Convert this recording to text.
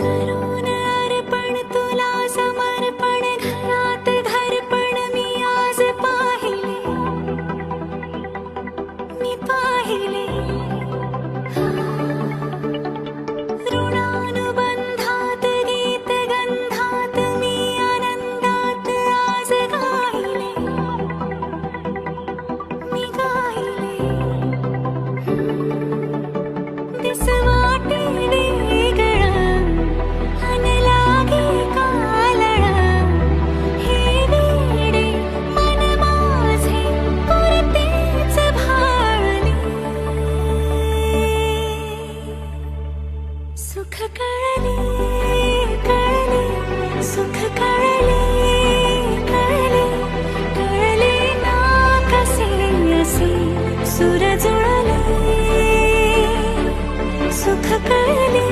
करून अर्पण तुला समर्पण घरात घरपण मी आज पाहिले ऋणानुबंधात गीत गंधात मी आनंदात आज गायले मी गायले दिस वाटे वेगळं अन लागे कालळं हे वेडे मन माझे पुरतेच भाळले सुख कळले कळले सुख कळले कळले कळले ना कसे असे सूर जुळले सुख कळले